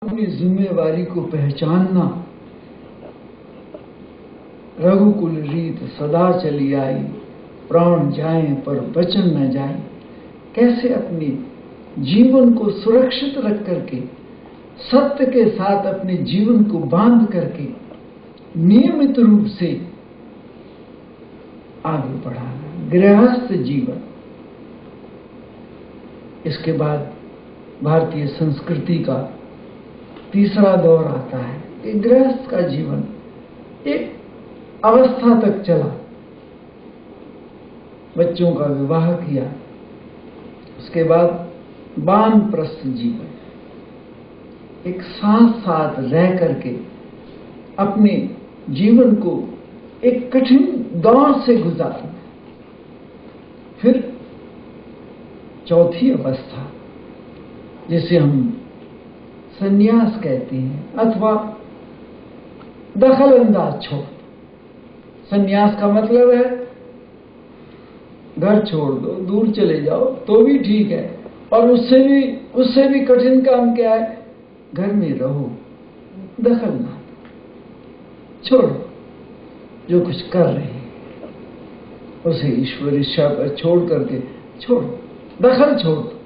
अपनी जिम्मेवारी को पहचानना। रघुकुल रीत सदा चली आई, प्राण जाएं पर वचन न जाए। कैसे अपने जीवन को सुरक्षित रख करके, सत्य के साथ अपने जीवन को बांध करके नियमित रूप से आगे बढ़ाना, गृहस्थ जीवन। इसके बाद भारतीय संस्कृति का तीसरा दौर आता है कि गृहस्थ का जीवन एक अवस्था तक चला, बच्चों का विवाह किया, उसके बाद वानप्रस्थ जीवन, एक साथ साथ रह करके अपने जीवन को एक कठिन दौर से गुजारना। फिर चौथी अवस्था जिसे हम संन्यास कहते हैं अथवा दखल अंदाज छोड़। संन्यास का मतलब है घर छोड़ दो, दूर चले जाओ तो भी ठीक है, और उससे भी कठिन काम क्या है, घर में रहो, दखल ना दो, छोड़ो जो कुछ कर रहे हैं उसे ईश्वर इच्छा पर छोड़ करके छोड़ो, दखल छोड़ दो।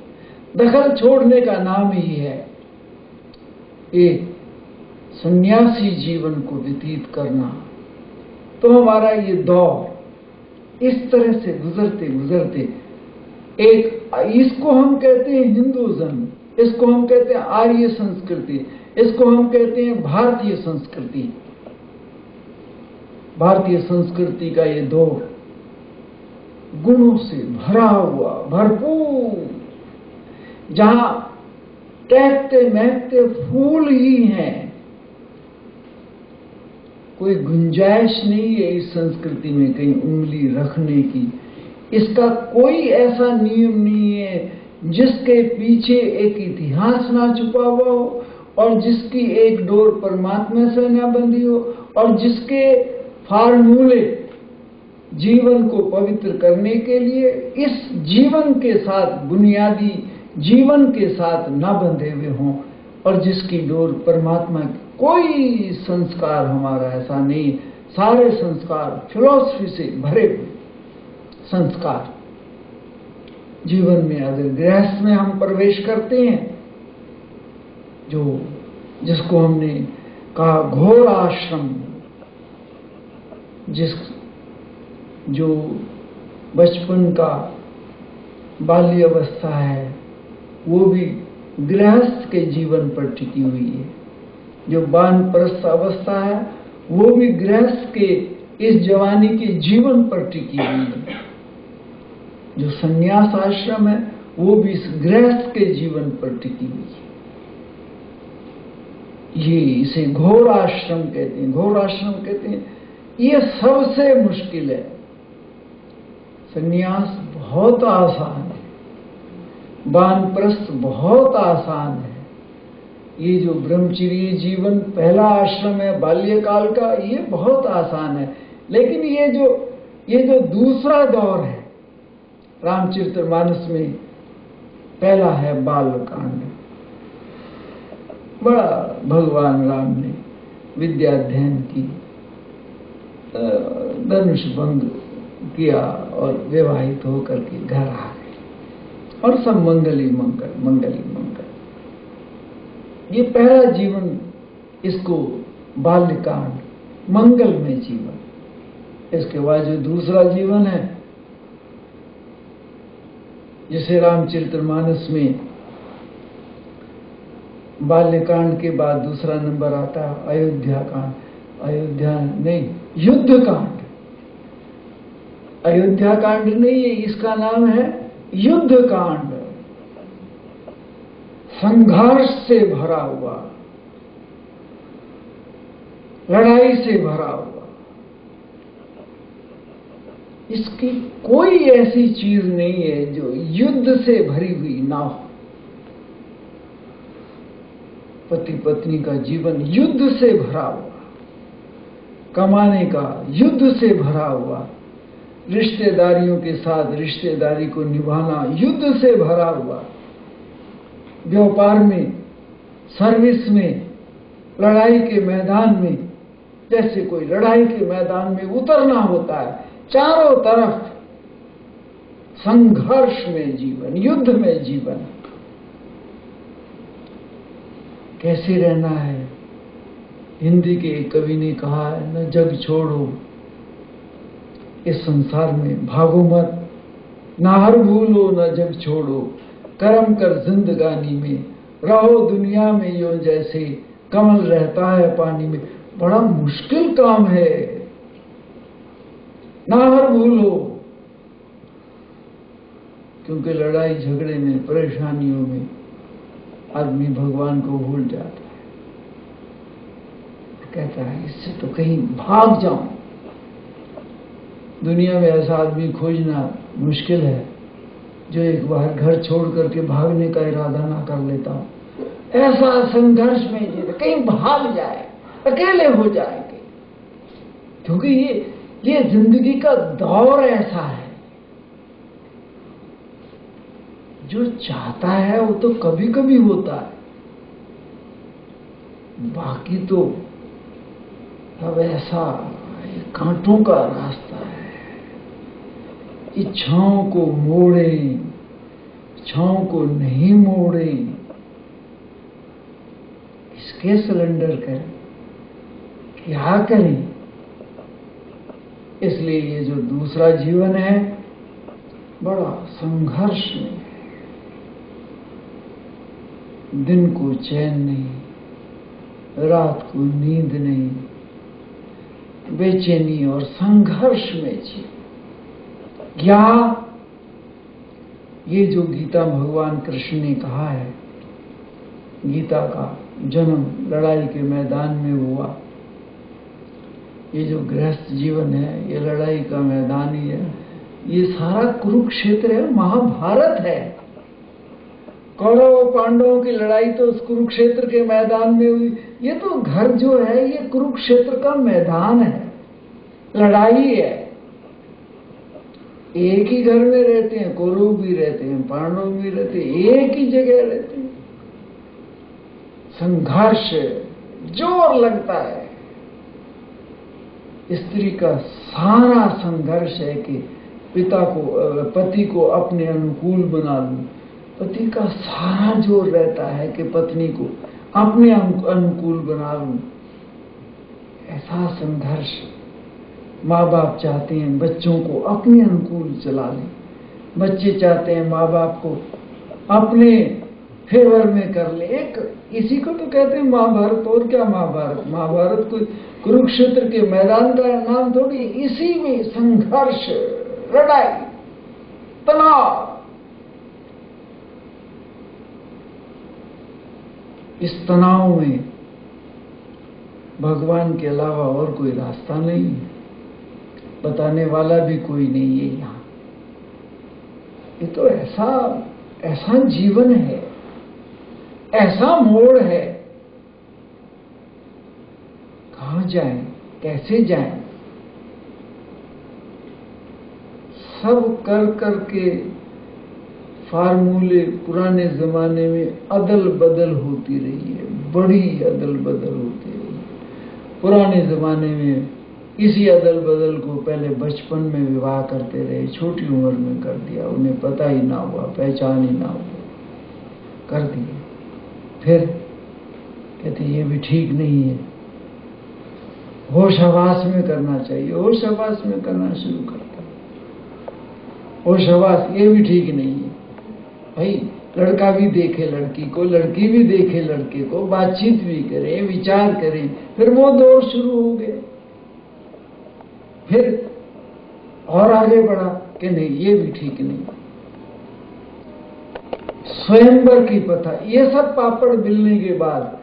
दखल छोड़ने का नाम ही है एक सन्यासी जीवन को व्यतीत करना। तो हमारा ये दौर इस तरह से गुजरते गुजरते इसको हम कहते हैं हिंदुइज्म, इसको हम कहते हैं आर्य संस्कृति, इसको हम कहते हैं भारतीय संस्कृति। भारतीय संस्कृति का ये दौर गुणों से भरा हुआ, भरपूर, जहां टहकते महकते फूल ही हैं। कोई गुंजाइश नहीं है इस संस्कृति में कहीं उंगली रखने की। इसका कोई ऐसा नियम नहीं है जिसके पीछे एक इतिहास ना छुपा हुआ हो, और जिसकी एक डोर परमात्मा से ना बंधी हो, और जिसके फार्मूले जीवन को पवित्र करने के लिए इस जीवन के साथ, बुनियादी जीवन के साथ ना बंधे हुए हों, और जिसकी डोर परमात्मा की। कोई संस्कार हमारा ऐसा नहीं, सारे संस्कार फिलॉसफी से भरे हुए संस्कार। जीवन में अगर गृहस्थ में हम प्रवेश करते हैं, जिसको हमने कहा घोर आश्रम, जो बचपन का बाल्यावस्था है वो भी गृहस्थ के जीवन पर टिकी हुई है, जो वानप्रस्थ अवस्था है वो भी गृहस्थ के इस जवानी के जीवन पर टिकी हुई है, जो संन्यास आश्रम है वो भी इस गृहस्थ के जीवन पर टिकी हुई है। ये इसे घोर आश्रम कहते हैं। घोर आश्रम कहते हैं ये सबसे मुश्किल है। संन्यास बहुत आसान है, वानप्रस्थ बहुत आसान है। ये जो ब्रह्मचर्य जीवन पहला आश्रम है बाल्यकाल का, ये बहुत आसान है। लेकिन ये जो दूसरा दौर है रामचरितमानस में, पहला है बालकांड। बड़ा भगवान राम ने विद्याध्ययन की, धनुष भंग किया और विवाहित होकर के घर आ गए, और सब मंगल ही मंगल। ये पहला जीवन, इसको बाल्यकांड, मंगलमय जीवन। इसके बाद जो दूसरा जीवन है, जिसे रामचरितमानस में बाल्यकांड के बाद दूसरा नंबर आता है अयोध्या कांड। अयोध्या नहीं, युद्ध कांड। अयोध्या कांड नहीं है, इसका नाम है युद्ध कांड। संघर्ष से भरा हुआ, लड़ाई से भरा हुआ। इसकी कोई ऐसी चीज नहीं है जो युद्ध से भरी हुई ना हो। पति पत्नी का जीवन युद्ध से भरा हुआ, कमाने का युद्ध से भरा हुआ, रिश्तेदारियों के साथ रिश्तेदारी को निभाना युद्ध से भरा हुआ, व्यापार में सर्विस में, लड़ाई के मैदान में, जैसे कोई लड़ाई के मैदान में उतरना होता है, चारों तरफ संघर्ष में जीवन, युद्ध में जीवन। कैसे रहना है? हिंदी के एक कवि ने कहा है, न जग छोड़ो, इस संसार में भागो मत, ना हर भूलो न जग छोड़ो, कर्म कर जिंदगानी में, रहो दुनिया में यो जैसे कमल रहता है पानी में। बड़ा मुश्किल काम है, ना हर भूलो, क्योंकि लड़ाई झगड़े में, परेशानियों में आदमी भगवान को भूल जाता है। कहता है इससे तो कहीं भाग जाऊं। दुनिया में ऐसा आदमी खोजना मुश्किल है जो एक बार घर छोड़ करके भागने का इरादा ना कर लेता हो। ऐसा संघर्ष में जीते, कहीं भाग जाए, अकेले हो जाएंगे, क्योंकि ये जिंदगी का दौर ऐसा है। जो चाहता है वो तो कभी कभी होता है, बाकी तो अब ऐसा कांटों का रास्ता है। इच्छाओं को मोड़े, इच्छाओं को नहीं मोड़े, इसके सिलेंडर करें, क्या करें? इसलिए ये जो दूसरा जीवन है बड़ा संघर्ष में है। दिन को चैन नहीं, रात को नींद नहीं, बेचैनी और संघर्ष में जी। क्या ये जो गीता भगवान कृष्ण ने कहा है, गीता का जन्म लड़ाई के मैदान में हुआ। ये जो गृहस्थ जीवन है ये लड़ाई का मैदान ही है। ये सारा कुरुक्षेत्र है, महाभारत है। कौरव पांडवों की लड़ाई तो उस कुरुक्षेत्र के मैदान में हुई। ये तो घर जो है ये कुरुक्षेत्र का मैदान है, लड़ाई है। एक ही घर में रहते हैं, कौरव भी रहते हैं, पांडव भी रहते हैं, एक ही जगह रहते हैं। संघर्ष जोर लगता है। स्त्री का सारा संघर्ष है कि पति को अपने अनुकूल बना लूं। पति का सारा जोर रहता है कि पत्नी को अपने अनुकूल बना लूं। ऐसा संघर्ष। माँ बाप चाहते हैं बच्चों को अपने अनुकूल चला लें, बच्चे चाहते हैं माँ बाप को अपने फेवर में कर ले। एक इसी को तो कहते हैं महाभारत। और क्या महाभारत? महाभारत कोई कुरुक्षेत्र के मैदान का नाम थोड़ी। इसी में संघर्ष, लड़ाई, तनाव। इस तनाव में भगवान के अलावा और कोई रास्ता नहीं है, बताने वाला भी कोई नहीं है यहाँ। ये तो ऐसा जीवन है, ऐसा मोड़ है। कहाँ जाएं, कैसे जाएं? सब कर करके फार्मूले पुराने जमाने में अदल बदल होती रही है, बड़ी अदल बदल होती रही है। पुराने जमाने में इसी अदल बदल को पहले बचपन में विवाह करते रहे, छोटी उम्र में कर दिया, उन्हें पता ही ना हुआ, पहचान ही ना हुआ, कर दिया। फिर कहते ये भी ठीक नहीं है, होश हवास में करना चाहिए। होश हवास में करना शुरू करता, होश हवास, ये भी ठीक नहीं है भाई। लड़का भी देखे लड़की को, लड़की भी देखे लड़के को, बातचीत भी करें, विचार करें। फिर वो दौर शुरू हो गए। फिर और आगे बढ़ा कि नहीं ये भी ठीक नहीं। स्वयंवर की प्रथा, ये सब पापड़ बिलने के बाद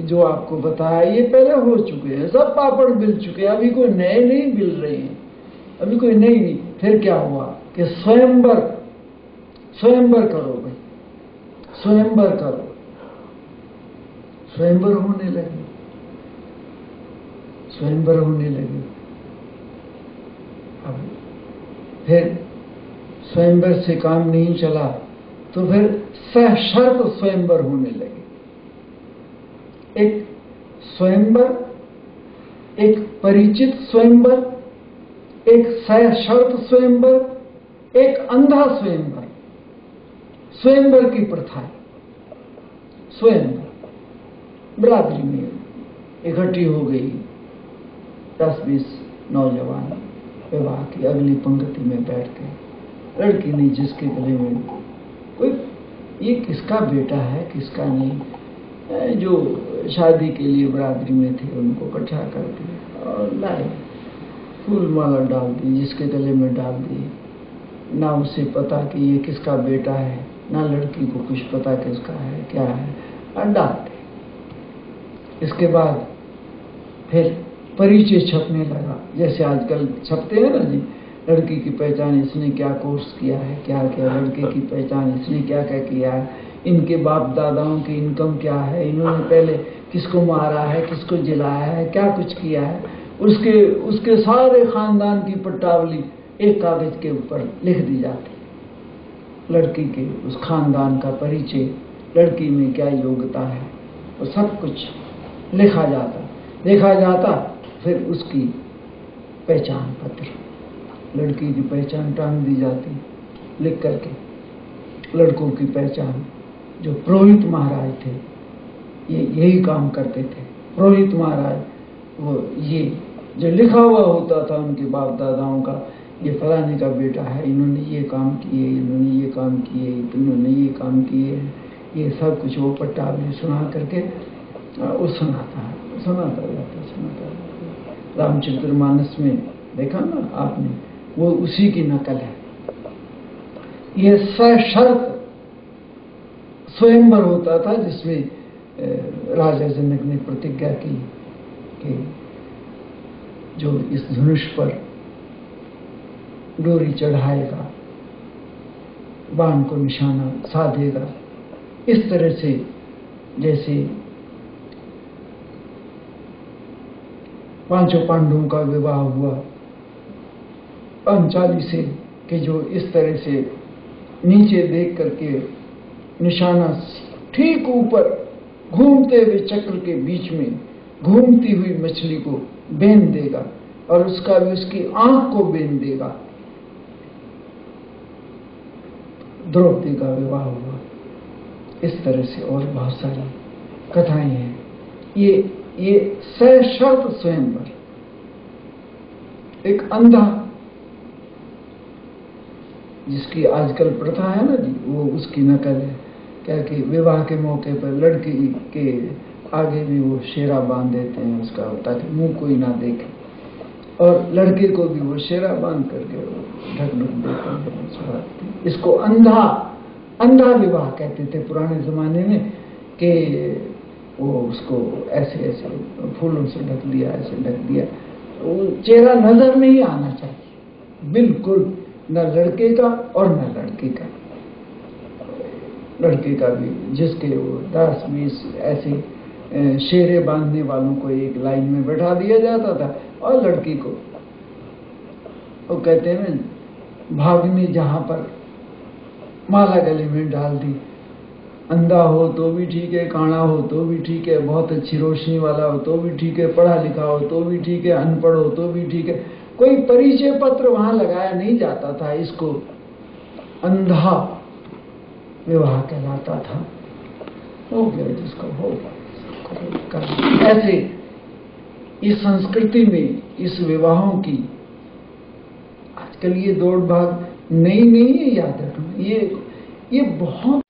जो आपको बताया ये पहले हो चुके हैं, सब पापड़ बिल चुके हैं, अभी कोई नए नहीं बिल रहे हैं, अभी कोई नहीं। फिर क्या हुआ कि स्वयंवर करो भाई, स्वयंवर करो। स्वयंवर होने लगे, स्वयंवर होने लगे। अब फिर स्वयंवर से काम नहीं चला तो फिर सशर्त स्वयंवर होने लगे। एक स्वयंवर, एक परिचित स्वयंवर, एक सशर्त स्वयंवर, एक अंधा स्वयंवर। स्वयंवर की प्रथा है। स्वयंवर बरादरी में इकट्ठी हो गई 10-20 नौजवान, विवाह की अगली पंक्ति में बैठ गए। लड़की ने जिसके गले में कोई, ये किसका बेटा है किसका नहीं, जो शादी के लिए बरादरी में थे उनको इकट्ठा कर दिया और लाए, फूल माला डाल दी, जिसके गले में डाल दी। ना उसे पता कि ये किसका बेटा है, ना लड़की को कुछ पता किसका है क्या है, और डाल दे। इसके बाद फिर परिचय छपने लगा, जैसे आजकल छपते हैं ना जी, लड़की की पहचान इसने क्या कोर्स किया है, क्या क्या, लड़के की पहचान इसने क्या क्या किया है, इनके बाप दादाओं की इनकम क्या है, इन्होंने पहले किसको मारा है, किसको जिलाया है, क्या कुछ किया है, उसके सारे खानदान की पट्टावली एक कागज के ऊपर लिख दी जाती। लड़की के उस खानदान का परिचय, लड़की में क्या योग्यता है, वो सब कुछ लिखा जाता। फिर उसकी पहचान पत्र, लड़की की पहचान टांग दी जाती लिख करके। लड़कों की पहचान, जो पुरोहित महाराज थे ये यही काम करते थे। पुरोहित महाराज वो ये जो लिखा हुआ होता था उनके बाप दादाओं का, ये फलाने का बेटा है, इन्होंने ये काम किए, इन्होंने ये काम किए, इन्होंने ये काम किए, ये सब कुछ वो पट्टावली सुना करके वो सुनाता जाता। रामचरितमानस में देखा ना आपने, वो उसी की नकल है। ये सशर्त स्वयंवर होता था जिसमें राजा जनक ने प्रतिज्ञा की कि जो इस धनुष पर डोरी चढ़ाएगा, बाण को निशाना साधेगा, इस तरह से जैसे पांचों पांडवों का विवाह हुआ पांचाली से, कि जो इस तरह से नीचे देख करके निशाना ठीक ऊपर घूमते हुए चक्र के बीच में घूमती हुई मछली को बेंध देगा और उसका भी उसकी आंख को बेंध देगा। द्रौपदी का विवाह हुआ इस तरह से, और बहुत सारी कथाएं हैं। ये सशर्त स्वयंवर, एक अंधा जिसकी आजकल प्रथा है ना जी, वो उसकी नकल है। क्या कि विवाह के मौके पर लड़की के आगे भी वो शेरा बांध देते हैं उसका, ताकि मुंह कोई ना देखे, और लड़के को भी वो शेरा बांध करके ढक देते हैं। इसको अंधा विवाह कहते थे पुराने जमाने में, कि वो उसको ऐसे फूलों से ढक दिया, ऐसे ढक दिया, वो चेहरा नजर नहीं आना चाहिए बिल्कुल, न लड़के का और न लड़की का। लड़के का भी जिसके वो 10-20 ऐसे शेरे बांधने वालों को एक लाइन में बैठा दिया जाता था, और लड़की को वो कहते हैं ना, भागने जहां पर माला गले में डाल दी। अंधा हो तो भी ठीक है, काना हो तो भी ठीक है, बहुत अच्छी रोशनी वाला हो तो भी ठीक है, पढ़ा लिखा हो तो भी ठीक है, अनपढ़ हो तो भी ठीक है, कोई परिचय पत्र वहां लगाया नहीं जाता था। इसको अंधा विवाह कहलाता था। हो गया जिसका हो गया। ऐसे इस संस्कृति में इस विवाहों की आजकल ये दौड़ भाग नई नहीं है, याद रखना, ये बहुत